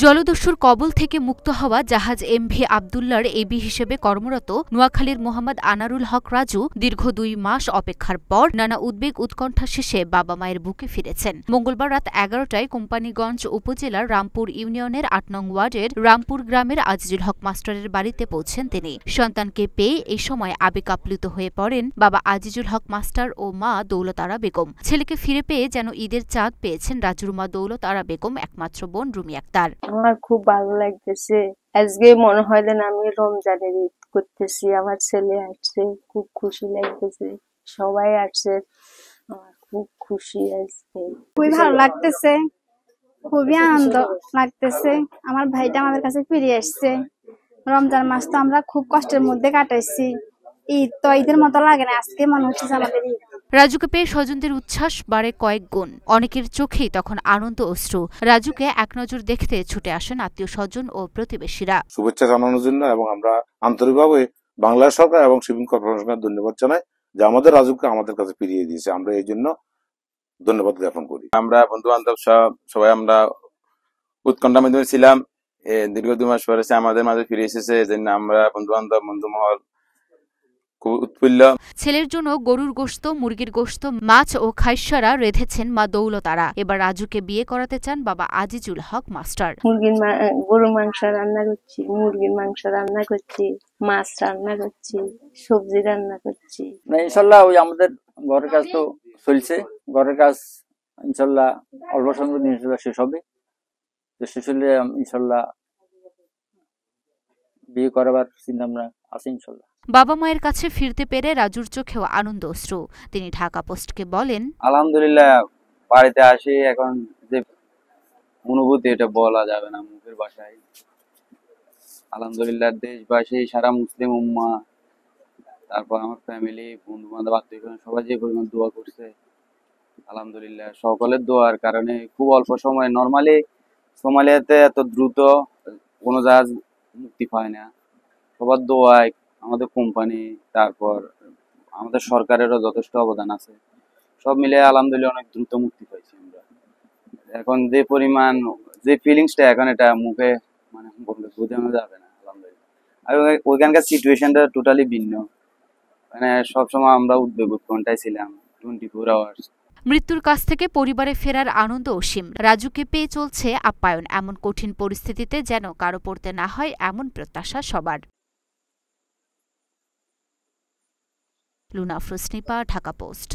জলদস্যুর কবল থেকে মুক্ত হওয়া জাহাজ এমভি আবদুল্লার এবি হিসেবে কর্মরত নোয়াখালীর মোহাম্মদ আনারুল হক রাজু দীর্ঘ 2 মাস অপেক্ষার পর নানা উদ্বেগ উৎকণ্ঠা শেষে বাবা মায়ের বুকে ফিরেছেন। মঙ্গলবার রাত 11টায় কোম্পানীগঞ্জ উপজেলার রামপুর ইউনিয়নের 8 নং ওয়ার্ডের রামপুর গ্রামের আজিজুল হক মাস্টারের বাড়িতে পৌঁছেন তিনি। সন্তানকে পেয়ে এই সময় আবেগ আপ্লুত হয়ে পড়েন বাবা আজিজুল হক মাস্টার ও মা দৌলত আরা বেগম। ছেলেকে ফিরে পেয়ে যেন ঈদের চাঁদ পেয়েছেন রাজুর মা দৌলত আরা বেগম একমাত্র বোন রুমি আক্তার। আমার খুব ভালো লাগতেছে। আজকে মনে হয় যেন আমি রমজানের ঈদ করতেছি। আমার ছেলে আসছে, খুব খুশি লাগতেছে। সবাই আসছে, আমার খুব খুশি আজকে। খুবই ভালো লাগতেছে, খুবই আনন্দ লাগতেছে। আমার ভাইটা আমাদের কাছে ফিরে আসছে। রমজান মাস তো আমরা খুব কষ্টের মধ্যে কাটাইছি। ঈদ তো ঈদের মতো লাগে না, আজকে মনে হচ্ছে আমাদের ঈদ। রাজুকে পেয়ে স্বজনদের উচ্ছ্বাস বাড়ে কয়েক গুণ। অনেকের চোখেই তখন আনন্দ অশ্রু। রাজুকে এক নজর দেখতে ছুটে আসেন আত্মীয় স্বজন ও প্রতিবেশীরা। শুভেচ্ছা জানানোর জন্য এবং আমরা আন্তরিকভাবে বাংলাদেশ সরকার এবং শিপিং কর্পোরেশনের ধন্যবাদ জানাই যে আমাদের রাজুকে আমাদের কাছে ফিরিয়ে দিয়েছে। আমরা এই জন্য ধন্যবাদ জ্ঞাপন করি। আমরা বন্ধু বান্ধব সবাই আমরা উৎকণ্ঠার মাধ্যমে ছিলাম। দীর্ঘ 2 মাস পরে আমাদের মাঝে ফিরে এসেছে। এই জন্য আমরা বন্ধু বান্ধব বন্ধু মহল ছেলের জন্য গরুর গোশত, মুরগির গোশত, মাছ ও খাইশারা রেঁধেছেন মা দৌলত আরা। এবার রাজুকে বিয়ে করাতে চান বাবা আজিজুল হক মাস্টার। গরুর মাংস রান্না করছি, মুরগির মাংস রান্না করছি, মাছ রান্না করছি, সবজি রান্না করছি। ইনশাল্লাহ ওই আমাদের ঘরের কাজ তো চলছে। ঘরের কাজ ইনশাল্লাহ অল্প সময় ইনশাল্লাহ শেষ হবে। শেষ হলে ইনশাল্লাহ বিয়ে করাবার চিন্তা ভাবনা আছে ইনশাল্লাহ। বাবা মায়ের কাছে ফিরতে পেরে রাজুর চোখেও আনন্দ অশ্রু। তিনি ঢাকা পোস্টকে বলেন, আলহামদুলিল্লাহ বাড়িতে আসি, এখন যে অনুভূতি এটা বলা যাবে না মুখের ভাষায়। আলহামদুলিল্লাহ দেশবাসী, সারা মুসলিম উম্মাহ, তারপর আমার ফ্যামিলি, বন্ধু বান্ধব, আত্মীয় সবাই যে পরিমাণ দোয়া করছে, আলহামদুলিল্লাহ সকলের দোয়ার কারণে খুব অল্প সময়। নর্মালি সোমালিয়াতে এত দ্রুত কোনো জাহাজ মুক্তি পায় না। সবার দোয়ায়, আমাদের কোম্পানি, তারপর আমাদের সরকারেরও যথেষ্ট অবদান আছে। সব মিলে আলহামদুলিল্লাহ অনেক দ্রুত মুক্তি পাইছি আমরা। এখন যে পরিমাণ, যে ফিলিংসটা এখন এটা মুখে মানে বোঝানো যাবে না। আলহামদুলিল্লাহ আর ওইখানকার সিচুয়েশনটা টোটালি ভিন্ন। মানে সবসময় আমরা উদ্বেগ উৎকণ্ঠায় ছিলাম 24 আওয়ার্স। মৃত্যুর কাছ থেকে পরিবারে ফেরার আনন্দ অসীম। রাজুকে পেয়ে চলছে আপ্যায়ন। এমন কঠিন পরিস্থিতিতে যেন কারো পড়তে না হয় এমন প্রত্যাশা সবার। লুনা আফরোজ নিপা, ঢাকা পোস্ট।